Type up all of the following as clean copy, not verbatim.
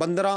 15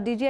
DG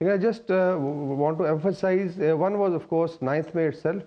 I just want to emphasize one was of course 9th May itself,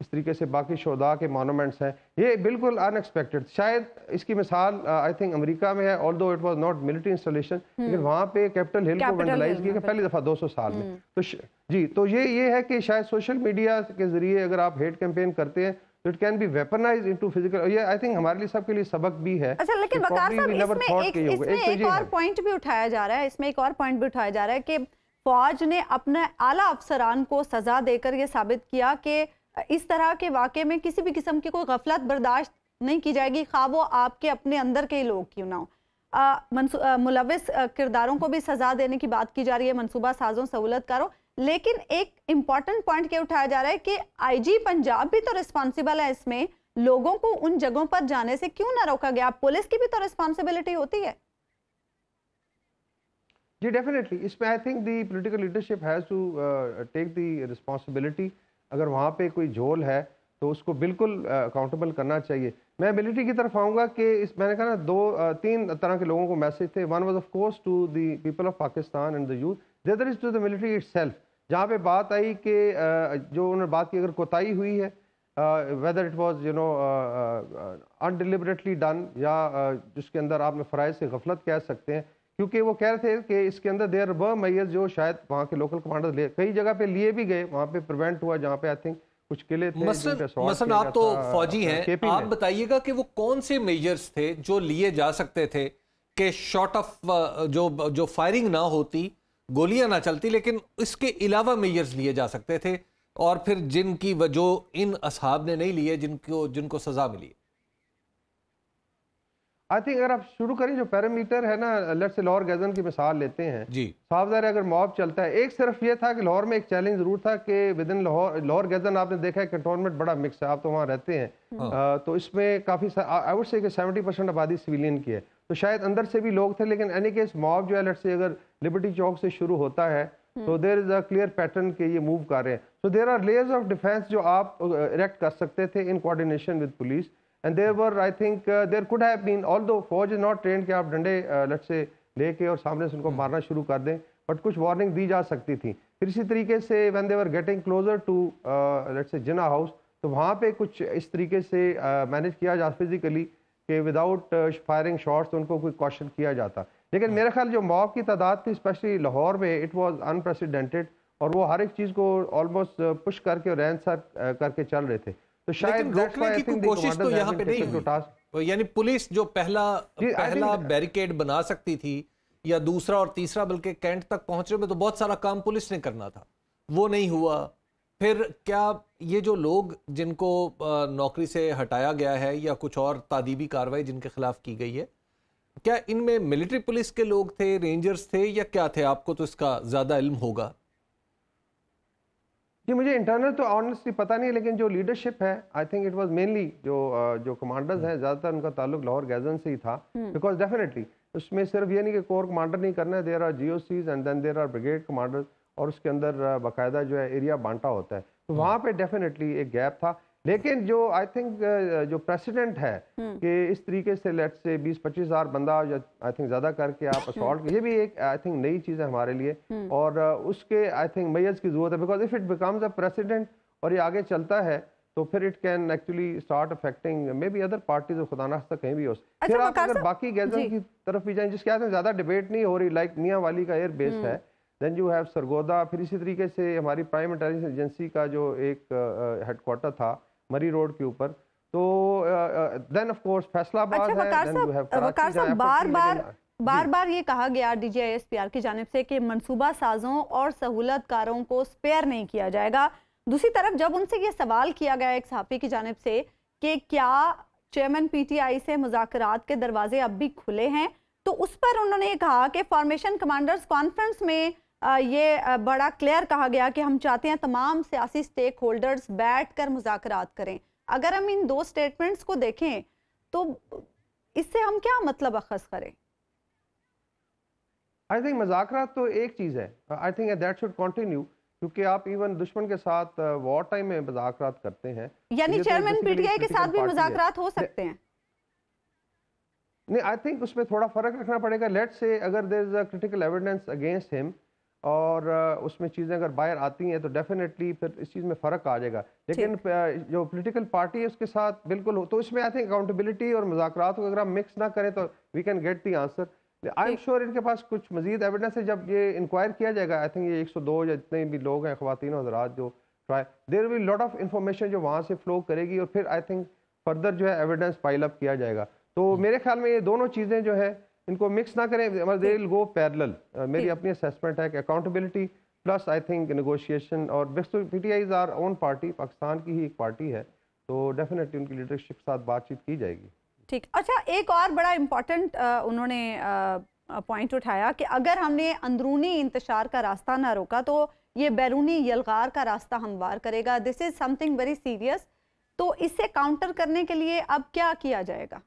اس طریقے سے باقی شہداء کے مانومنٹس ہیں، یہ بالکل ان ایکسپیکٹڈ. شاید اس کی مثال آئی تھنک امریکہ میں ہے، آلدو it was not military installation, لیکن وہاں پہ کیپٹل ہل کو وینڈلائز کیا گیا پہلی دفعہ 200 سال میں. تو جی تو یہ ہے کہ شاید سوشل میڈیا کے ذریعے اگر آپ ہیٹ کیمپین کرتے ہیں تو it can be weaponised into physical. یہ آئی تھنک ہمارے لیے سب کے لیے سبق بھی ہے. اچھا لیکن وقار صاحب اس میں ایک اور پوائنٹ بھی اٹھایا جا رہا ہے کہ فوج نے اپنے اعلیٰ افسران کو سزا دے کر یہ ثابت کیا کہ اس طرح کے واقعے میں کسی بھی قسم کی کوئی غفلت برداشت نہیں کی جائے گی، خواہ وہ آپ کے اپنے اندر کے لوگ کیوں نہ ہو. ملوث کرداروں کو بھی سزا دینے کی بات کی جا رہی ہے، منصوبہ سازوں، سہولت کاروں. لیکن ایک امپورٹنٹ پوائنٹ یہ اٹھایا جا رہا ہے کہ آئی جی پنجاب بھی تو ریسپانسیبل ہے اس میں، لوگوں کو ان جگہوں پر جانے سے کیوں نہ روکا گیا؟ پولیس کی بھی تو ریسپانسیبلٹی ہوتی ہے. جی ڈیفینیٹلی اس میں I think the political leadership has to take the responsibility. اگر وہاں پہ کوئی جھول ہے تو اس کو بالکل اکاؤنٹیبل کرنا چاہیے. میں ملٹری کی طرف آؤں گا کہ میں نے کہا نا تین طرح کے لوگوں کو میسج تھے. One was of course to the people of Pakistan and the youth, the other is to the military itself. جہاں پہ بات آئی کہ جو انہوں نے بات کی اگر کوتاہی ہوئی ہے ویدر اٹ واز انڈیلیبریٹلی ڈن یا جس کے اندر آپ نے فرائض سے غفلت کہہ سکتے ہیں، کیونکہ وہ کہہ رہے تھے کہ اس کے اندر دیر ور میئرز جو شاید وہاں کے لوکل کمانڈر کئی جگہ پہ لیے بھی گئے، وہاں پہ پریونٹ ہوا جہاں پہ آئی تھنک کچھ قلعے تھے. مثلا آپ تو فوجی ہیں، آپ بتائیے گا کہ وہ کون سے میجرز تھے جو لیے جا سکتے تھے کہ شارٹ آف جو فائرنگ نہ ہوتی، گولیاں نہ چلتی، لیکن اس کے علاوہ میجرز لیے جا سکتے تھے اور پھر جن کی جو ان اصحاب نے نہیں لیے، جن کو سزا ملی؟ آئی تھنک اگر آپ شروع کریں جو پیرامیٹر ہے نا، لیٹس سے لاہور گیزن کی مثال لیتے ہیں. جی صاف ظاہر ہے اگر موب چلتا ہے، ایک صرف یہ تھا کہ لاہور میں ایک چیلنج ضرور تھا کہ ود ان لاہور گیزن آپ نے دیکھا ہے کنٹونمنٹ بڑا مکس ہے، آپ تو وہاں رہتے ہیں، تو اس میں کافی آئی وڈ سے کہ 70% آبادی سویلین کی ہے، تو شاید اندر سے بھی لوگ تھے. لیکن اینی کیس موب جو ہے لیٹس سے اگر لبرٹی چوک سے شروع ہوتا ہے تو دیر از اے کلیئر پیٹرن کہ یہ موو کر رہے ہیں. So there are layers of defence جو آپ اریکٹ کر سکتے تھے in coordination with police. And there were, I think, there could have been, although فوج is not trained کہ آپ ڈنڈے let's say لے کے اور سامنے سے ان کو مارنا شروع کر دیں، بٹ کچھ وارننگ دی جا سکتی تھی. پھر اسی طریقے سے when they were getting closer to let's say Jinnah house, تو وہاں پہ کچھ اس طریقے سے مینیج کیا جاتا فزیکلی کہ وداؤٹ فائرنگ شاٹس ان کو کوئی کوشچن کیا جاتا. لیکن میرا خیال جو موب کی تعداد تھی اسپیشلی لاہور میں، اٹ واز انپریسیڈنٹڈ، اور وہ ہر ایک چیز کو آلموسٹ پش کر کے اور رینسر کر کے چل رہے تھے. تو شاید روکنے کی کوئی کوشش تو یہاں پہ نہیں ہوئی، یعنی پولیس جو پہلا بیریکیڈ بنا سکتی تھی یا دوسرا اور تیسرا، بلکہ کینٹ تک پہنچنے میں تو بہت سارا کام پولیس نے کرنا تھا، وہ نہیں ہوا. پھر کیا یہ جو لوگ جن کو نوکری سے ہٹایا گیا ہے یا کچھ اور تعدیبی کارروائی جن کے خلاف کی گئی ہے، کیا ان میں ملٹری پولیس کے لوگ تھے، رینجرز تھے یا کیا تھے؟ آپ کو تو اس کا زیادہ علم ہوگا. جی مجھے انٹرنل تو آنیسٹلی پتہ نہیں، لیکن جو لیڈرشپ ہے I think it was mainly جو کمانڈرز ہیں، زیادہ تر ان کا تعلق لاہور گیزن سے ہی تھا. بیکاز ڈیفینیٹلی اس میں صرف یہ نہیں کہ کور کمانڈر نہیں کرنا ہے، there are G O Cs and then there are brigade commanders, اور اس کے اندر باقاعدہ جو ہے ایریا بانٹا ہوتا ہے. تو وہاں پہ ڈیفینیٹلی ایک گیپ تھا. لیکن جو آئی تھنک جو پریسیڈنٹ ہے کہ اس طریقے سے لیٹ سے 20-25 ہزار بندہ آئی تھنک زیادہ کر کے آپ اسالٹ، یہ بھی ایک آئی تھنک نئی چیز ہے ہمارے لیے، اور اس کے آئی تھنک میئرز کی ضرورت ہے. Because of it becomes a president اور یہ آگے چلتا ہے تو پھر it can actually start affecting maybe other parties, خدا نہ خواستہ کہیں بھی ہو. پھر آپ اگر باقی گیزن کی طرف بھی جائیں جس کے آتے زیادہ ڈیبیٹ نہیں ہو رہی، لائک میاں والی کا ایئر بیس ہے، دین یو ہیو سرگودا. پھر اسی طریقے سے ہماری پرائم انٹیلیجنس ایجنسی کا جو ایک ہیڈ کوارٹر تھا مری روڈ کے اوپر، تو دین آف کورس فیصلہ آباد ہے. وقار صاحب بار بار یہ کہا گیا D G I S P R کی جانب سے کہ منصوبہ سازوں اور سہولت کاروں کو اسپیئر نہیں کیا جائے گا. دوسری طرف جب ان سے یہ سوال کیا گیا ایک صحافی کی جانب سے کہ کیا چیئرمین پی ٹی آئی سے مذاکرات کے دروازے اب بھی کھلے ہیں، تو اس پر انہوں نے یہ کہا کہ فارمیشن کمانڈرز کانفرنس میں یہ بڑا کلیئر کہا گیا کہ ہم چاہتے ہیں تمام سیاسی سٹیک ہولڈرز بیٹھ کر مذاکرات کریں. اگر ہم ان دو سٹیٹمنٹس کو دیکھیں تو اس سے ہم کیا مطلب اخذ کریں؟ آئی تھنک مذاکرات تو ایک چیز ہے، I think that should continue, کیونکہ آپ ایون دشمن کے ساتھ وار ٹائم میں مذاکرات کرتے ہیں. یعنی چیئرمین پی ٹی آئی کے ساتھ بھی مذاکرات ہو سکتے ہیں؟ نہیں، آئی تھنک اس میں تھوڑا فرق رکھنا پڑے گا. لیٹ سے اگر دیر از اے کریٹیکل ایویڈنس اگینسٹ ہم، اور اس میں چیزیں اگر باہر آتی ہیں تو ڈیفینیٹلی پھر اس چیز میں فرق آ جائے گا. لیکن جو پولیٹیکل پارٹی ہے اس کے ساتھ بالکل تو اس میں آئی تھنک اکاؤنٹیبلٹی اور مذاکرات کو اگر ہم مکس نہ کریں تو we can get the answer. I'm sure ان کے پاس کچھ مزید ایویڈنس ہے. جب یہ انکوائر کیا جائے گا آئی تھنک یہ 102 یا جتنے بھی لوگ ہیں خواتین و حضرات جو دیر ول لاٹ آف انفارمیشن جو وہاں سے فلو کرے گی اور پھر آئی تھنک فردر جو ہے ایویڈنس پائل اپ کیا جائے گا. تو میرے خیال میں یہ دونوں چیزیں جو ہے ان کو مکس نہ کریں, دے ول گو پیرلل. میری اپنی اسیسمنٹ ہے کہ accountability plus I think negotiation, اور P T I is our own party, Pakistan کی ہی ایک پارٹی ہے, تو ڈیفینیٹلی ان کی لیڈرشپ کے ساتھ بات چیت کی جائے گی. ٹھیک. اچھا, ایک اور بڑا امپورٹنٹ انہوں نے پوائنٹ اٹھایا کہ اگر ہم نے اندرونی انتشار کا راستہ نہ روکا تو یہ بیرونی یلغار کا راستہ ہموار کرے گا. دس از سم تھنگ ویری سیریس. تو اس سے کاؤنٹر کرنے کے لیے اب کیا کیا جائے گا؟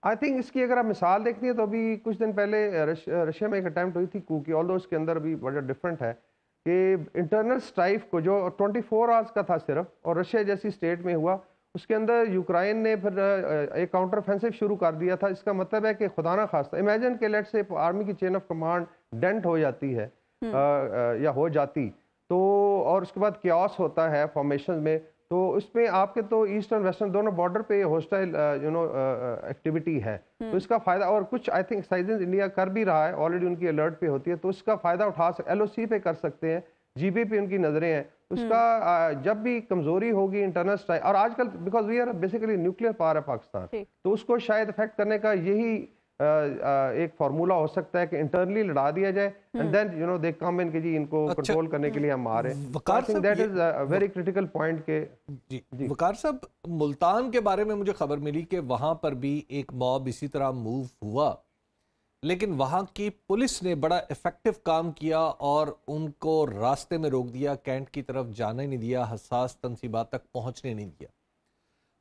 آئی تھنک اس کی اگر آپ مثال دیکھتی ہیں تو ابھی کچھ دن پہلے رشیا میں ایک اٹیمپٹ ہوئی تھی کو کی, آل دو اس کے اندر بھی بڑا ڈفرینٹ ہے کہ انٹرنل اسٹرائف کو جو 24 آورس کا تھا صرف, اور رشیا جیسی اسٹیٹ میں ہوا, اس کے اندر یوکرائن نے پھر ایک کاؤنٹر آفینسو شروع کر دیا تھا. اس کا مطلب ہے کہ خدا نہ خواستہ امیجن کہ لیٹ سے آرمی کی چین آف کمانڈ ڈینٹ ہو جاتی ہے یا ہو جاتی تو, اور اس کے بعد کیاس ہوتا ہے فارمیشن میں, تو اس میں آپ کے تو ایسٹ اور ویسٹرن دونوں بارڈر پہ ہوسٹائل ایکٹیویٹی ہے. تو اس کا فائدہ, اور کچھ آئی تھنک ایکسرسائزز انڈیا کر بھی رہا ہے آلریڈی, ان کی الرٹ پہ ہوتی ہے, تو اس کا فائدہ اٹھا سکتے, ایل او سی پہ کر سکتے ہیں, جی بی پہ ان کی نظریں ہیں. اس کا جب بھی کمزوری ہوگی انٹرنل اسٹرائک, اور آج کل because we are basically nuclear power ہے پاکستان, تو اس کو شاید افیکٹ کرنے کا یہی ایک فارمولا ہو سکتا ہے کہ انٹرنلی لڑا دیا جائے اینڈ دین یو نو دے کم ان کہ جی ان کو کنٹرول کرنے کے لیے ہم آ رہے ہیں. وقار صاحب, that is very critical point کہ جی وقار صاحب, ملتان کے بارے میں مجھے خبر ملی کہ وہاں پر بھی ایک موب اسی طرح موو ہوا, لیکن وہاں کی پولیس نے بڑا ایفیکٹو کام کیا اور ان کو راستے میں روک دیا, کینٹ کی طرف جانے نہیں دیا, حساس تنصیبات تک پہنچنے نہیں دیا.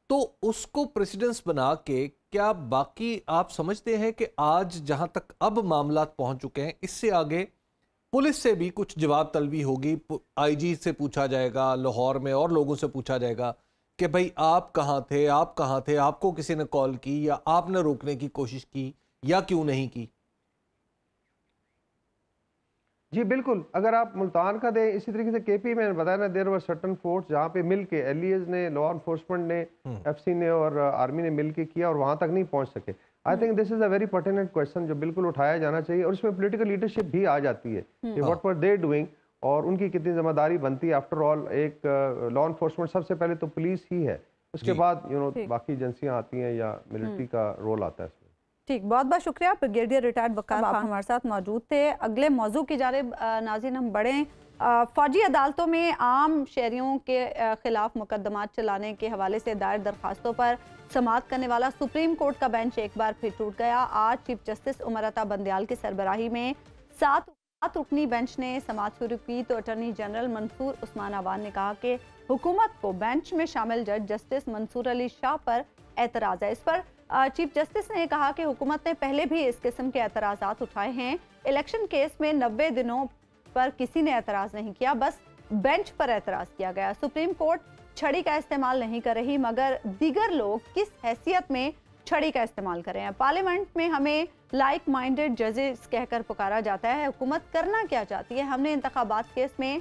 تو اس کو پریسیڈنس بنا کے کیا باقی آپ سمجھتے ہیں کہ آج جہاں تک اب معاملات پہنچ چکے ہیں, اس سے آگے پولیس سے بھی کچھ جواب طلبی ہوگی, آئی جی سے پوچھا جائے گا, لاہور میں اور لوگوں سے پوچھا جائے گا کہ بھائی آپ کہاں تھے, آپ کہاں تھے, آپ کو کسی نے کال کی یا آپ نے روکنے کی کوشش کی یا کیوں نہیں کی؟ جی بالکل, اگر آپ ملتان کا دیں, اسی طریقے سے کے پی میں بتایا نا, دیر ور سرٹن فورس جہاں پہ مل کے ایل ای ایز نے, لا انفورسمنٹ نے, ایف سی نے اور آرمی نے مل کے کیا اور وہاں تک نہیں پہنچ سکے. I think this is a very pertinent question جو بالکل اٹھایا جانا چاہیے, اور اس میں پولیٹیکل لیڈرشپ بھی آ جاتی ہے کہ واٹ ور دے ڈوئنگ اور ان کی کتنی ذمہ داری بنتی ہے. آفٹر آل ایک لا انفورسمنٹ سب سے پہلے تو پولیس ہی ہے, اس کے بعد یو نو باقی ایجنسیاں آتی ہیں یا ملٹری کا رول آتا ہے اس میں. ٹھیک, بہت بہت شکریہ. بریگیڈیئر ریٹائرڈ وقار خان ہمارے ساتھ موجود تھے. اگلے موضوع کی جانب ناظرین ہم بڑھیں. فوجی عدالتوں میں عام شہریوں کے خلاف مقدمات چلانے کے حوالے سے دائر درخواستوں پر سماعت کرنے والا سپریم کورٹ کا بینچ ایک بار پھر ٹوٹ گیا. آج چیف جسٹس عمر عطا بندیال کی سربراہی میں 7 رکنی بینچ نے سماعت شروع کی تو اٹارنی جنرل منصور عثمان عوان نے کہا کہ حکومت کو بینچ میں شامل جج جسٹس منصور علی شاہ پر اعتراض ہے. اس پر چیف جسٹس نے کہا کہ حکومت نے پہلے بھی اس قسم کے اعتراضات اٹھائے ہیں. الیکشن کیس میں 90 دنوں پر کسی نے اعتراض نہیں کیا, بس بینچ پر اعتراض کیا گیا. سپریم کورٹ چھڑی کا استعمال نہیں کر رہی, مگر دیگر لوگ کس حیثیت میں چھڑی کا استعمال کر رہے ہیں. پارلیمنٹ میں ہمیں لائک مائنڈڈ ججز کہہ کر پکارا جاتا ہے, حکومت کرنا کیا چاہتی ہے؟ ہم نے انتخابات کیس میں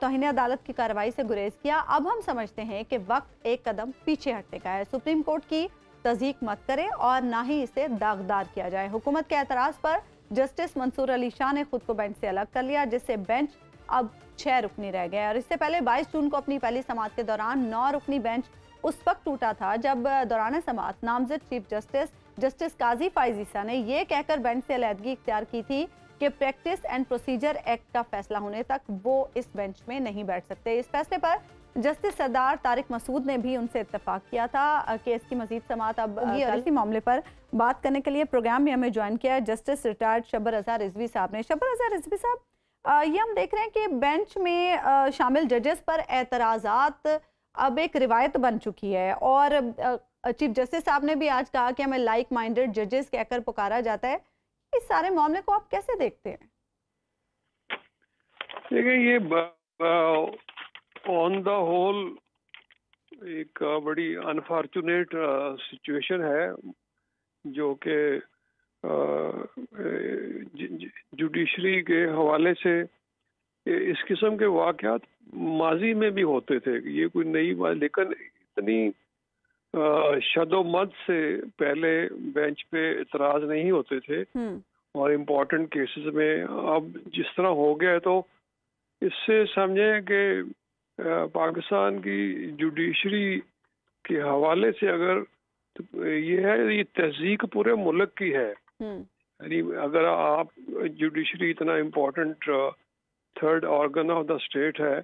توہین عدالت کی کارروائی سے گریز کیا, اب ہم سمجھتے ہیں کہ وقت ایک قدم پیچھے ہٹنے کا ہے. سپریم کورٹ کی تضییق مت کرے اور نہ ہی اسے داغدار کیا جائے. حکومت کے اعتراض پر جسٹس منصور علی شاہ نے خود کو بینچ سے الگ کر لیا, جس سے بینچ اب 6 رکنی رہ گئے. اور اس سے پہلے 22 جون کو اپنی پہلی سماعت کے دوران 9 رکنی بینچ اس وقت ٹوٹا تھا جب دوران سماعت نامزد چیف جسٹس قاضی فائز عیسیٰ نے یہ کہہ کر بینچ سے علیحدگی اختیار کی تھی کہ پریکٹس اینڈ پروسیجر ایکٹ کا فیصلہ ہونے تک وہ اس بینچ میں نہیں بیٹھ سکتے. اس فیصلے پر جسٹس سردار طارق مسعود نے بھی ان سے اتفاق کیا تھا کہ اس کی مزید سماعت اب ہوگی. اور اسی معاملے پر بات کرنے کے لیے پروگرام میں ہمیں جوائن کیا ہے جسٹس ریٹائرڈ شبر رضا رضوی صاحب نے. شبر رضا رضوی صاحب, یہ ہم دیکھ رہے ہیں کہ بینچ میں شامل ججز پر اعتراضات اب ایک روایت بن چکی ہے, اور چیف جسٹس صاحب نے بھی آج کہا کہ ہمیں لائک مائنڈڈ ججز کہہ کر پکارا جاتا ہے. اس سارے معاملے کو آپ کیسے دیکھتے ہیں؟ دیکھیں, یہ آن دا ہول ایک بڑی انفارچونیٹ سچویشن ہے جو کہ جوڈیشری کے حوالے سے اس قسم کے واقعات ماضی میں بھی ہوتے تھے، یہ کوئی نئی بات، لیکن اتنی شد و مد سے پہلے بینچ پہ اعتراض نہیں ہوتے تھے، اور امپورٹنٹ کیسز میں اب جس طرح ہو گیا ہے تو اس سے سمجھیں کہ پاکستان کی جوڈیشری کے حوالے سے اگر یہ ہے، یہ تہذیب پورے ملک کی ہے، یعنی اگر آپ جوڈیشری اتنا important third organ of the state ہے،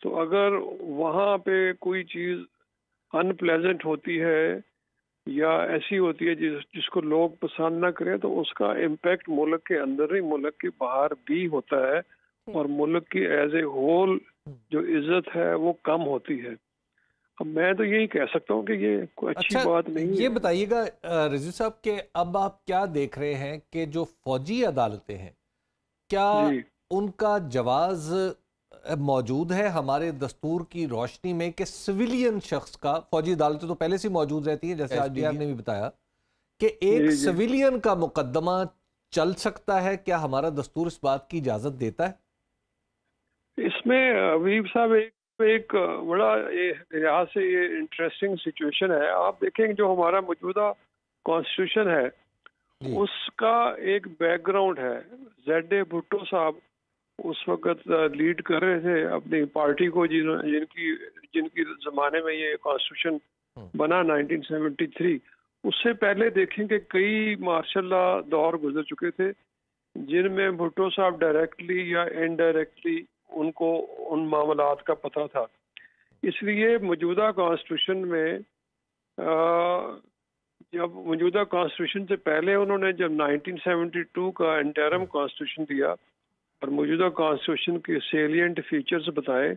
تو اگر وہاں پہ کوئی چیز ان پلیزنٹ ہوتی ہے یا ایسی ہوتی ہے جس کو لوگ پسند نہ کریں، تو اس کا امپیکٹ ملک کے اندر ہی ملک کے باہر بھی ہوتا ہے، اور ملک کی ایز اے ہول جو عزت ہے وہ کم ہوتی ہے۔ اب میں تو یہی کہہ سکتا ہوں کہ یہ کوئی اچھی بات نہیں ہے۔ یہ بتائیے گا رضوی صاحب کہ اب آپ کیا دیکھ رہے ہیں کہ جو فوجی عدالتیں ہیں، کیا ان کا جواز موجود ہے ہمارے دستور کی روشنی میں کہ سویلین شخص کا، فوجی عدالتیں تو پہلے سے موجود رہتی ہیں جیسے آج ڈی آر نے بھی بتایا، کہ ایک سویلین کا مقدمہ چل سکتا ہے؟ کیا ہمارا دستور اس بات کی اجازت دیتا ہے؟ اس میں ویب صاحب ایک بڑا لحاظ سے یہ انٹرسٹنگ سچویشن ہے۔ آپ دیکھیں کہ جو ہمارا موجودہ کانسٹیٹیوشن ہے اس کا ایک بیک گراؤنڈ ہے۔ زیڈ اے بھٹو صاحب اس وقت لیڈ کر رہے تھے اپنی پارٹی کو، جن کی زمانے میں یہ کانسٹیٹیوشن بنا 1973۔ اس سے پہلے دیکھیں کہ کئی ماشاء اللہ دور گزر چکے تھے جن میں بھٹو صاحب ڈائریکٹلی یا انڈائریکٹلی ان کو ان معاملات کا پتہ تھا۔ اس لیے موجودہ کانسٹیٹیوشن میں جب موجودہ کانسٹیٹیوشن سے پہلے انہوں نے جب 1972 کا انٹرم کانسٹیٹیوشن دیا اور موجودہ کانسٹیٹیوشن کے سیلینٹ فیچرز بتائے،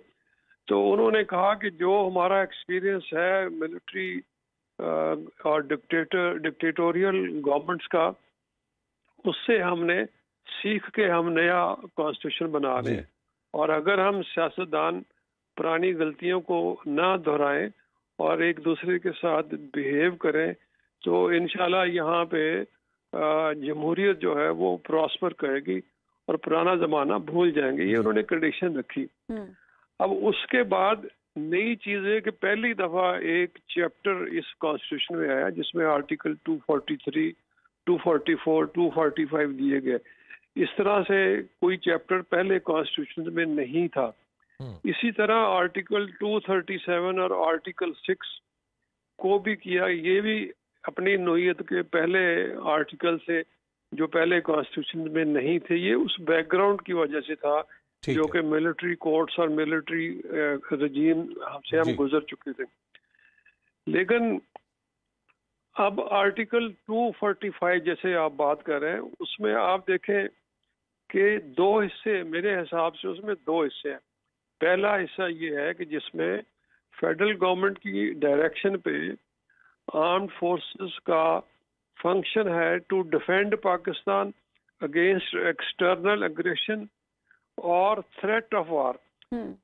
تو انہوں نے کہا کہ جو ہمارا ایکسپیرینس ہے ملٹری اور ڈکٹیٹوریل گورنمنٹس کا، اس سے ہم نے سیکھ کے ہم نیا کانسٹیٹیوشن بنا رہے ہیں، اور اگر ہم سیاستدان پرانی غلطیوں کو نہ دہرائیں اور ایک دوسرے کے ساتھ بیہیو کریں تو انشاءاللہ یہاں پہ جمہوریت جو ہے وہ پراسپر کرے گی اور پرانا زمانہ بھول جائیں گے۔ یہ انہوں نے کنڈیشن رکھی۔ اب اس کے بعد نئی چیز ہے کہ پہلی دفعہ ایک چیپٹر اس کانسٹیٹیوشن میں آیا جس میں آرٹیکل 243 244 245 دیے گئے۔ اس طرح سے کوئی چیپٹر پہلے کانسٹیٹیوشن میں نہیں تھا۔ اسی طرح آرٹیکل 237 اور آرٹیکل 6 کو بھی کیا، یہ بھی اپنی نوعیت کے پہلے آرٹیکل سے جو پہلے کانسٹیٹیوشن میں نہیں تھے۔ یہ اس بیک گراؤنڈ کی وجہ سے تھا جو کہ ملٹری کورٹس اور ملٹری رجیم سے ہم گزر چکے تھے۔ لیکن اب آرٹیکل 245 جیسے آپ بات کر رہے ہیں، اس میں آپ دیکھیں کہ دو حصے، میرے حساب سے اس میں دو حصے ہیں۔ پہلا حصہ یہ ہے کہ جس میں فیڈرل گورنمنٹ کی ڈائریکشن پہ آرمڈ فورسز کا فنکشن ہے to defend Pakistan against external aggression اور تھریٹ آف وار،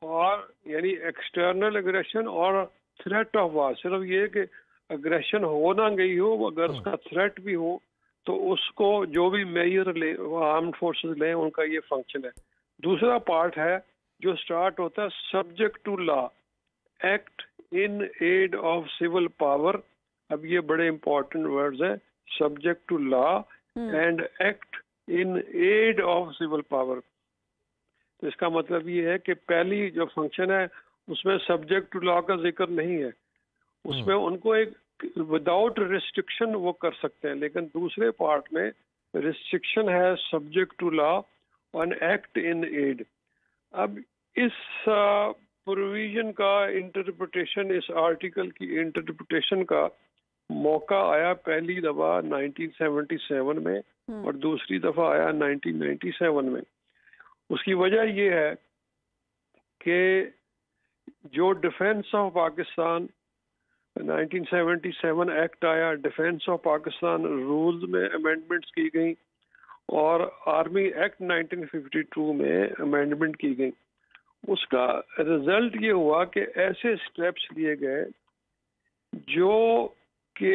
اور یعنی ایکسٹرنل اگریشن اور تھریٹ آف وار، صرف یہ کہ اگریشن ہو نہ گئی ہو، اگر اس کا تھریٹ بھی ہو تو اس کو جو بھی میئر لے آرمڈ فورسز لیں ان کا یہ فنکشن ہے۔ دوسرا پارٹ ہے جو سٹارٹ ہوتا ہے subject to law, act in aid of civil power. اب یہ بڑے امپورٹنٹ ورڈز ہیں، subject to law and act in aid of civil power. تو اس کا مطلب یہ ہے کہ پہلی جو فنکشن ہے اس میں سبجیکٹ ٹو لا کا ذکر نہیں ہے، اس میں ان کو ایک وداؤٹ ریسٹرکشن وہ کر سکتے ہیں، لیکن دوسرے پارٹ میں ریسٹرکشن ہے subject to law and act in aid. اب اس پروویژن کا انٹرپریٹیشن، اس آرٹیکل کی انٹرپریٹیشن کا موقع آیا پہلی دفعہ 1977 میں اور دوسری دفعہ آیا 1997 میں۔ اس کی وجہ یہ ہے کہ جو ڈیفینس آف پاکستان 1977 ایکٹ آیا، ڈیفینس آف پاکستان رولز میں امینڈمنٹس کی گئیں اور آرمی ایکٹ 1952 میں امینڈمنٹ کی گئی۔ اس کا رزلٹ یہ ہوا کہ ایسے سٹیپس لیے گئے جو کہ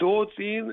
2-3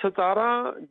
17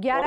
11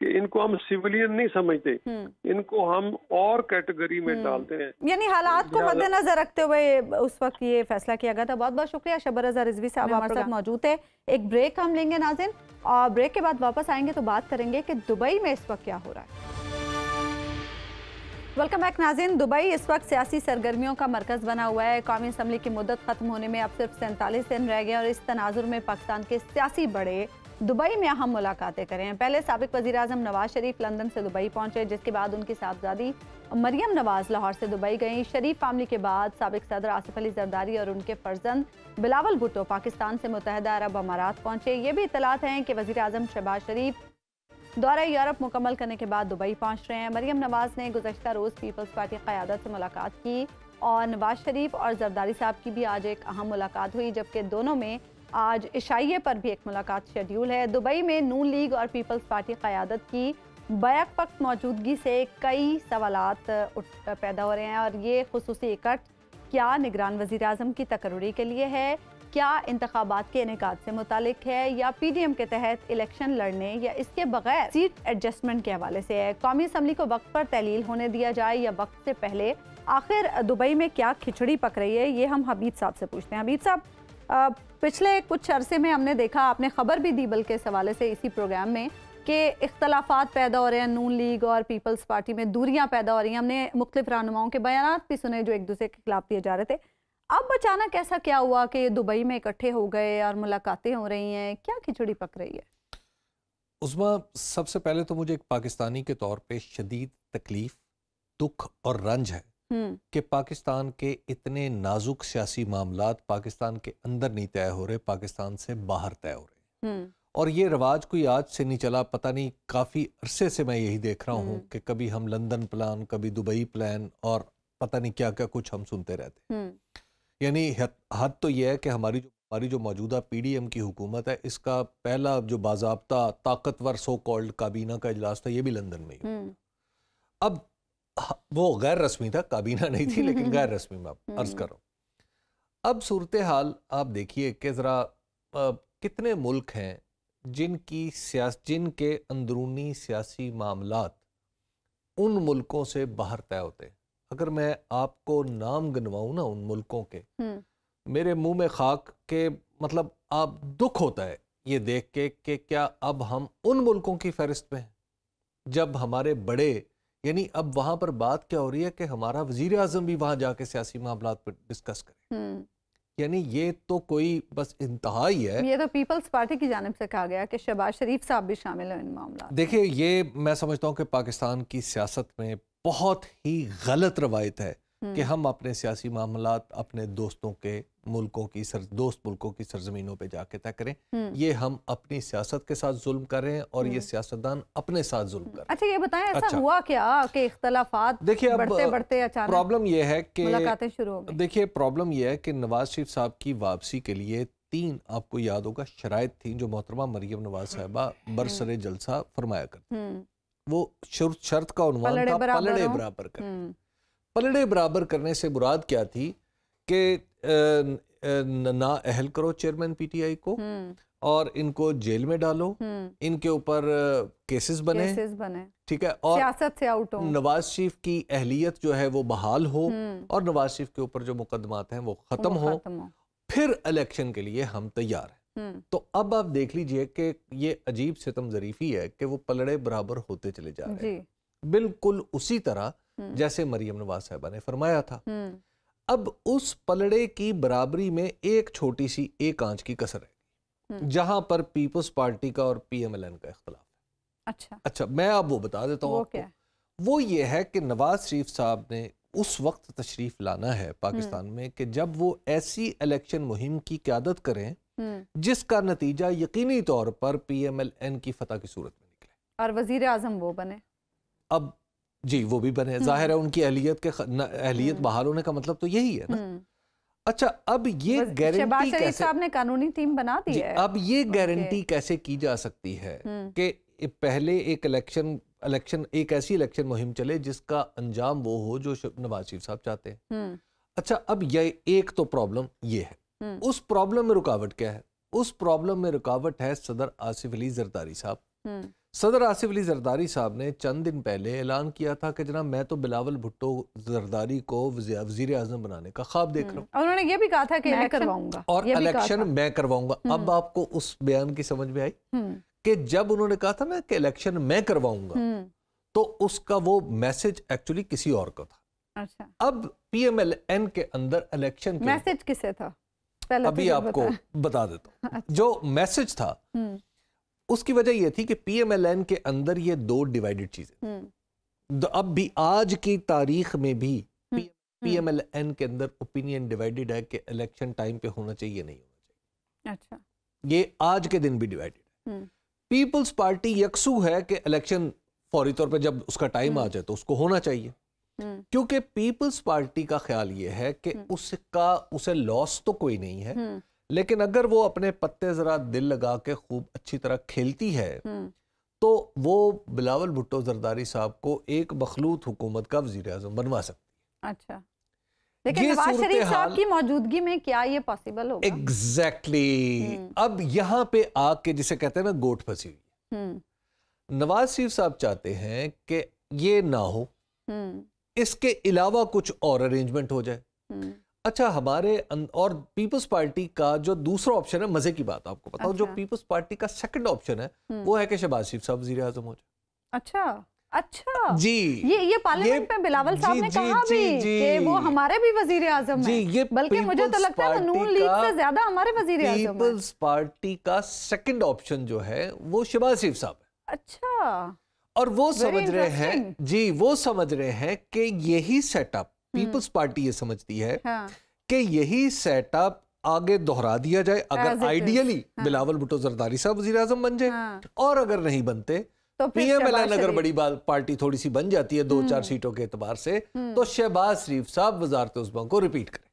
کہ ان کو ہم سویلین نہیں سمجھتے، ان کو ہم اور کیٹیگری میں ڈالتے ہیں. یعنی حالات کو مد نظر رکھتے ہوئے اس وقت یہ فیصلہ کیا گیا تھا. بہت بہت شکریہ شب رضا رضوی صاحب ہمارے ساتھ موجود ہے. ایک بریک ہم لیں گے ناظرین، اور بریک کے بعد واپس آئیں گے تو بات کریں گے کہ دبئی میں اس وقت کیا ہو رہا ہے. ویلکم بیک ناظرین. دبئی اس وقت سیاسی سرگرمیوں کا مرکز بنا ہوا ہے. قومی اسمبلی کی مدت ختم ہونے میں اب صرف 47 دن رہ گئے اور اس تناظر میں پاکستان کے سیاسی بڑے دبئی میں اہم ملاقاتیں کریں ہیں. پہلے سابق وزیر اعظم نواز شریف لندن سے دبئی پہنچے، جس کے بعد ان کی صاحبزادی مریم نواز لاہور سے دبئی گئیں. شریف فیملی کے بعد سابق صدر آصف علی زرداری اور ان کے فرزند بلاول بھٹو پاکستان سے متحدہ عرب امارات پہنچے. یہ بھی اطلاعات ہیں کہ وزیر اعظم شہباز شریف دورہ یورپ مکمل کرنے کے بعد دبئی پہنچ رہے ہیں. مریم نواز نے گزشتہ روز پیپلز پارٹی قیادت سے ملاقات کی اور نواز شریف اور زرداری صاحب کی بھی آج ایک اہم ملاقات ہوئی، جبکہ دونوں میں آج عشائیے پر بھی ایک ملاقات شیڈیول ہے. دبئی میں نون لیگ اور پیپلز پارٹی قیادت کی بیک وقت موجودگی سے کئی سوالات پیدا ہو رہے ہیں، اور یہ خصوصی اکٹھ کیا نگران وزیر اعظم کی تقرری کے لیے ہے، کیا انتخابات کے انعقاد سے متعلق ہے، یا پی ڈی ایم کے تحت الیکشن لڑنے یا اس کے بغیر سیٹ ایڈجسٹمنٹ کے حوالے سے ہے. قومی اسمبلی کو وقت پر تحلیل ہونے دیا جائے یا وقت سے پہلے. آخر دبئی میں کیا کھچڑی پک رہی ہے، یہ ہم حبیب صاحب سے پوچھتے ہیں. حبیب صاحب، پچھلے کچھ عرصے میں ہم نے دیکھا، آپ نے خبر بھی دی بلکہ اس حوالے سے اسی پروگرام میں، کہ اختلافات پیدا ہو رہے ہیں نون لیگ اور پیپلز پارٹی میں، دوریاں پیدا ہو رہی ہیں. ہم نے مختلف رہنماؤں کے بیانات بھی سنے جو ایک دوسرے کے خلاف دیے جا رہے تھے. اب اچانک ایسا کیا ہوا کہ دبئی میں اکٹھے ہو گئے اور ملاقاتیں ہو رہی ہیں؟ کیا کھچڑی پک رہی ہے؟ عظمیٰ، سب سے پہلے تو مجھے ایک پاکستانی کے طور پہ شدید تکلیف، دکھ اور رنج ہے کہ پاکستان کے اتنے نازک سیاسی معاملات پاکستان کے اندر نہیں طے ہو رہے، پاکستان سے باہر طے ہو رہے ہیں. اور یہ رواج کوئی آج سے نہیں چلا، پتہ نہیں کافی عرصے سے میں یہی دیکھ رہا ہوں کہ کبھی ہم لندن پلان، کبھی دبئی پلان، اور پتہ نہیں کیا کیا کچھ ہم سنتے رہتے ہیں. یعنی حد تو یہ ہے کہ ہماری جو موجودہ پی ڈی ایم کی حکومت ہے، اس کا پہلا جو باضابطہ طاقتور سو کالڈ کابینہ کا اجلاس تھا، یہ بھی لندن میں ہی. اب وہ غیر رسمی تھا، کابینہ نہیں تھی، لیکن غیر رسمی میں عرض کر رہا ہوں. اب صورتحال آپ دیکھیے کہ ذرا کتنے ملک ہیں جن کے اندرونی سیاسی معاملات ان ملکوں سے باہر طے ہوتے ہیں. اگر میں آپ کو نام گنواؤں نا ان ملکوں کے، میرے منہ میں خاک کے، مطلب آپ دکھ ہوتا ہے یہ دیکھ کے کہ کیا اب ہم ان ملکوں کی فہرست میں ہیں جب ہمارے بڑے، یعنی اب وہاں پر بات کیا ہو رہی ہے کہ ہمارا وزیر اعظم بھی وہاں جا کے سیاسی معاملات پر ڈسکس کرے. یعنی یہ تو کوئی بس انتہا ہی ہے. یہ تو پیپلز پارٹی کی جانب سے کہا گیا کہ شہباز شریف صاحب بھی شامل ہیں ان معاملات. دیکھیں، یہ میں سمجھتا ہوں کہ پاکستان کی سیاست میں بہت ہی غلط روایت ہے کہ ہم اپنے سیاسی معاملات اپنے دوستوں کے ملکوں کی دوست ملکوں کی سرزمینوں پہ جا کے طے کریں. یہ ہم اپنی سیاست کے ساتھ ظلم کر رہے ہیں اور یہ سیاستدان اپنے ساتھ ظلم کر رہے ہیں. اچھا یہ بتائیں ایسا ہوا کیا کہ اختلافات بڑھتے بڑھتے اچانک پرابلم یہ ہے کہ ملاقاتیں شروع ہو گئی؟ دیکھیے، پرابلم یہ ہے کہ نواز شریف صاحب کی واپسی کے لیے 3 آپ کو یاد ہوگا شرائط تھیں جو محترمہ مریم نواز صاحبہ برسر جلسہ فرمایا کرتی. وہ شرط کا عنوان تھا پلڑے برابر کرنے. پلڑے برابر کرنے سے مراد کیا تھی کہ نہ اہل کرو چیئرمین پی ٹی آئی کو، اور ان کو جیل میں ڈالو، ان کے اوپر کیسز بنے، ٹھیک ہے، اور سیاست سے آؤٹ ہو، نواز شریف کی اہلیت جو ہے وہ بحال ہو، اور نواز شریف کے اوپر جو مقدمات ہیں وہ ختم ہو، پھر الیکشن کے لیے ہم تیار ہیں. تو اب آپ دیکھ لیجئے کہ یہ عجیب ستم ظریفی ہے کہ وہ پلڑے برابر ہوتے چلے جا رہے ہیں، بالکل اسی طرح جیسے مریم نواز صاحبہ نے فرمایا تھا. اب اس پلڑے کی برابری میں ایک چھوٹی سی ایک آنچ کی کسر ہے جہاں پر پیپلز پارٹی کا اور پی ایم ایل این کا اختلاف ہے. اچھا میں اب وہ بتا دیتا ہوں آپ کو. وہ یہ ہے کہ نواز شریف صاحب نے اس وقت تشریف لانا ہے پاکستان میں کہ جب وہ ایسی الیکشن مہم کی قیادت کریں جس کا نتیجہ یقینی طور پر پی ایم ایل این کی فتح کی صورت میں نکلے اور وزیر اعظم وہ بنے. اب جی وہ بھی بنے، ظاہر ہے ان کی اہلیت بحال ہونے کا مطلب تو یہی ہے نا. اچھا اب یہ گارنٹی کیسے، صاحب نے قانونی ٹیم بنا دی ہے، اب یہ گارنٹی کیسے کی جا سکتی ہے کہ پہلے ایک ایک ایسی الیکشن مہم چلے جس کا انجام وہ ہو جو نواز شریف صاحب چاہتے ہیں. اچھا اب یہ ایک تو پرابلم یہ ہے. اس پرابلم میں رکاوٹ کیا ہے؟ اس پرابلم میں رکاوٹ ہے صدر آصف علی زرداری صاحب صدر آصف علی زرداری صاحب نے چند دن پہلے اعلان کیا تھا کہ جناب میں تو بلاول بھٹو زرداری کو وزیر اعظم بنانے کا خواب دیکھ رہا ہوں، اور انہوں نے یہ بھی کہا تھا کہ میں کرواؤں گا، اور الیکشن میں کرواؤں گا۔ اب آپ کو اس بیان کی سمجھ میں آئی کہ جب انہوں نے کہا تھا نا کہ الیکشن میں کرواؤں گا، تو اس کا وہ میسج ایکچولی کسی اور کو تھا۔ اچھا، اب پی ایم ایل این کے اندر الیکشن کے میسج کسے تھا ابھی آپ کو بتا دیتا ہوں۔ جو میسج تھا اس کی وجہ یہ تھی کہ پی ایم ایل این کے اندر یہ دو ڈیوائیڈڈ چیزیں، اب بھی آج کی تاریخ میں بھی پی ایم ایل این کے اندر اوپینین ڈیوائیڈڈ ہے کہ الیکشن ٹائم پہ ہونا چاہیے نہیں ہونا چاہیے۔ اچھا، یہ آج کے دن بھی ڈیوائیڈڈ ہے۔ پیپلز پارٹی یکسو ہے کہ الیکشن فوری طور پہ جب اس کا ٹائم آ جائے تو اس کو ہونا چاہیے، کیونکہ پیپلز پارٹی کا خیال یہ ہے کہ اسے لاس تو کوئی نہیں ہے، لیکن اگر وہ اپنے پتے ذرا دل لگا کے خوب اچھی طرح کھیلتی ہے تو وہ بلاول بھٹو زرداری صاحب کو ایک مخلوط حکومت کا وزیر اعظم بنوا سکتی ہے۔ اچھا، لیکن نواز شریف صاحب کی موجودگی میں کیا یہ پاسبل ہوگا؟ ایگزیکٹلی، اب یہاں پہ آ کے جسے کہتے ہیں نا گوٹ پھنسی ہوئی ہے۔ نواز شریف صاحب چاہتے ہیں کہ یہ نہ ہو، اس کے علاوہ کچھ اور ارینجمنٹ ہو جائے۔ اچھا، ہمارے اور پیپلز پارٹی کا جو دوسرا آپشن ہے، مزے کی بات آپ کو بتاؤ، جو پیپلز پارٹی کا سیکنڈ آپشن ہے وہ ہے کہ شہباز شریف صاحب وزیر اعظم ہو جائے۔ اچھا جی، یہ پارلیمنٹ میں بلاول صاحب نے کہا بھی کہ وہ ہمارے بھی وزیر اعظم ہیں، بلکہ مجھے تو لگتا ہے نون لیگ سے زیادہ ہمارے وزیر اعظم ہیں۔ پیپلز پارٹی کا سیکنڈ آپشن جو ہے وہ شہباز شریف صاحب ہے۔ اچھا، اور وہ سمجھ رہے ہیں، جی وہ سمجھ رہے ہیں کہ یہی سیٹ اپ، پیپلز پارٹی یہ سمجھتی ہے کہ یہی سیٹ اپ آگے دہرا دیا جائے اگر آئیڈیلی بلاول بھٹو زرداری صاحب وزیر اعظم بن جائے، اور اگر نہیں بنتے پی ایم ایل این اگر بڑی پارٹی تھوڑی سی بن جاتی ہے 2-4 سیٹوں کے اعتبار سے، تو شہباز شریف صاحب وزارت عظمیٰ کو ریپیٹ کریں۔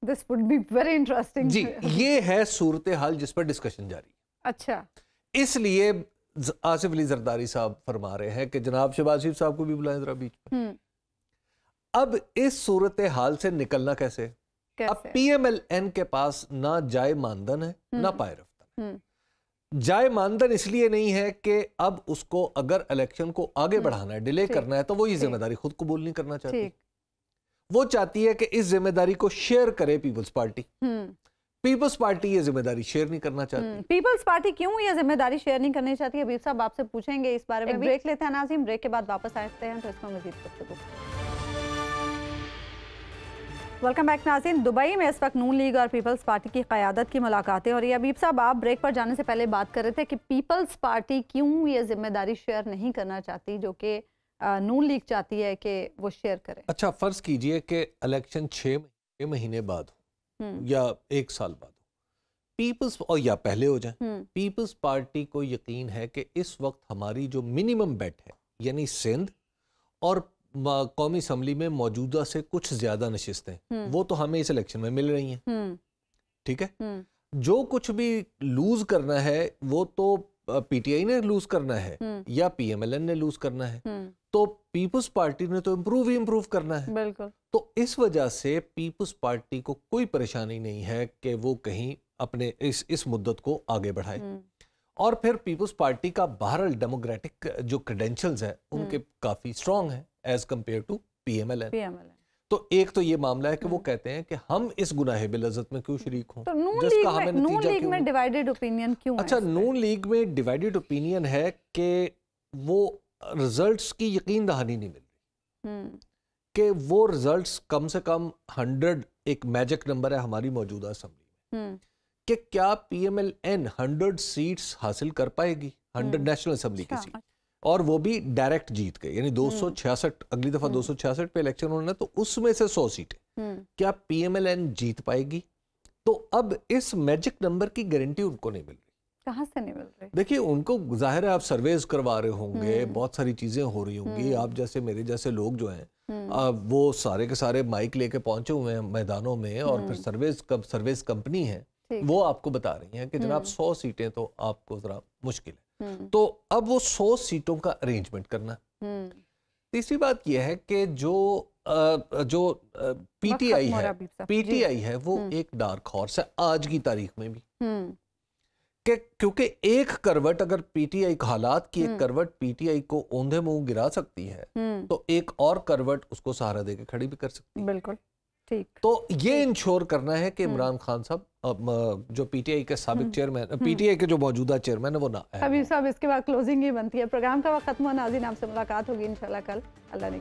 This would be very interesting. جی، یہ ہے صورتحال جس پر ڈسکشن جاری ہے۔ اچھا، اس لیے آصف علی زرداری صاحب فرما رہے ہیں کہ جناب شہباز شریف صاحب کو بھی بلائیں ذرا بیچ میں۔ اب اس صورتحال سے نکلنا کیسے؟ اب پی ایم ایل این کے پاس نہ جائے ماندن ہے نہ پائے رفتن ہے۔ جائے ماندن اس لیے نہیں ہے کہ اب اس کو اگر الیکشن کو آگے بڑھانا ہے، ڈیلے کرنا ہے، تو وہ یہ ذمہ داری خود قبول نہیں کرنا چاہتی۔ وہ چاہتی ہے کہ اس ذمہ داری کو شیئر کرے پیپلز پارٹی۔ پیپلز پارٹی یہ ذمہ داری شیئر نہیں کرنا چاہتی۔ پیپلز پارٹی کیوں یہ ذمہ داری شیئر نہیں کرنی چاہتی؟ حبیب صاحب آپ سے پوچھیں گے اس بارے میں۔ بریک لیتے ہیں ناظرین، بریک کے بعد واپس آتے ہیں تو اس میں مزید گفتگو۔ ویلکم بیک ناظرین، دبئی میں اس وقت نون لیگ اور پیپلز پارٹی کی قیادت کی ملاقاتیں اور یہ حبیب صاحب آپ بریک پر جانے سے پہلے بات کر رہے تھے کہ پیپلز پارٹی کیوں یہ ذمہ داری شیئر نہیں کرنا چاہتی جو کہ نون لیگ چاہتی ہے کہ وہ شیئر کرے۔ اچھا، فرض کیجئے کہ الیکشن 6 مہینے بعد ہو یا 1 سال بعد ہو، پیپلز اور یا پہلے ہو جائیں، پیپلز پارٹی کو یقین ہے کہ اس وقت ہماری جو منیمم بیٹ ہے، یعنی سندھ اور قومی اسمبلی میں موجودہ سے کچھ زیادہ نشستیں، وہ تو ہمیں اس الیکشن میں مل رہی ہیں، ٹھیک ہے؟ جو کچھ بھی لوز کرنا ہے وہ تو پی ٹی آئی نے لوز کرنا ہے یا پی ایم ایل این نے لوز کرنا ہے، تو پیپلز پارٹی نے تو امپروو کرنا ہے۔ بالکل، تو اس وجہ سے پیپلز پارٹی کو کوئی پریشانی نہیں ہے کہ وہ کہیں اپنے اس مدت کو آگے بڑھائے، اور پھر پیپلز پارٹی کا بہرحال ڈیموکریٹک جو کریڈینشلز ہیں ان کے کافی اسٹرانگ ہیں as compare to P M L N. تو ایک تو یہ معاملہ ہے کہ وہ کہتے ہیں کہ ہم اس گناہ بلعزت میں کیوں شریک ہوں، جس کا ہمیں نتیجہ نون لیگ میں ڈیوائیڈڈ اوپینین کیوں ہے؟ اچھا، نون لیگ میں ڈیوائیڈڈ اوپینین ہے کہ وہ رزلٹس کی یقین دہانی نہیں مل رہی، کہ وہ رزلٹس کم سے کم 100 ایک میجک نمبر ہے ہماری موجودہ اسمبلی میں، کہ کیا P M L N 100 seats حاصل کر پائے گی، 100 نیشنل اسمبلی کی سیٹ، اور وہ بھی ڈائریکٹ جیت گئے، یعنی 266 اگلی دفعہ 266 پہ الیکشن ہونا ہے، تو اس میں سے 100 سیٹیں کیا پی ایم ایل این جیت پائے گی؟ تو اب اس میجک نمبر کی گارنٹی ان کو نہیں مل رہی۔ کہاں سے نہیں مل رہی؟ دیکھیے، ان کو ظاہر ہے آپ سرویز کروا رہے ہوں گے، بہت ساری چیزیں ہو رہی ہوں گی، آپ جیسے میرے جیسے لوگ جو ہیں وہ سارے کے سارے مائک لے کے پہنچے ہوئے ہیں میدانوں میں، اور پھر سرویس کمپنی ہے وہ آپ کو بتا رہی ہیں کہ جناب 100 سیٹیں تو آپ کو ذرا مشکل ہے، تو اب وہ 100 سیٹوں کا ارینجمنٹ کرنا۔ تیسری بات یہ ہے کہ جو پی ٹی آئی ہے وہ ایک ڈارک ہارس ہے آج کی تاریخ میں بھی، کہ کیونکہ ایک کروٹ اگر پی ٹی آئی حالات کی ایک کروٹ پی ٹی آئی کو اوندھے منہ گرا سکتی ہے تو ایک اور کروٹ اس کو سہارا دے کے کھڑی بھی کر سکتی ہے. بالکل ٹھیک. تو یہ انشور کرنا ہے کہ عمران خان صاحب جو پی ٹی آئی کے سابق چیئرمین، پی ٹی آئی کے جو موجودہ چیئرمین ہے وہ نہ ہے. حبیب صاحب اس کے بعد کلوزنگ ہی بنتی ہے. پروگرام کا وقت ختم ہوا. ناظرین آپ سے ملاقات ہوگی انشاءاللہ کل. اللہ نے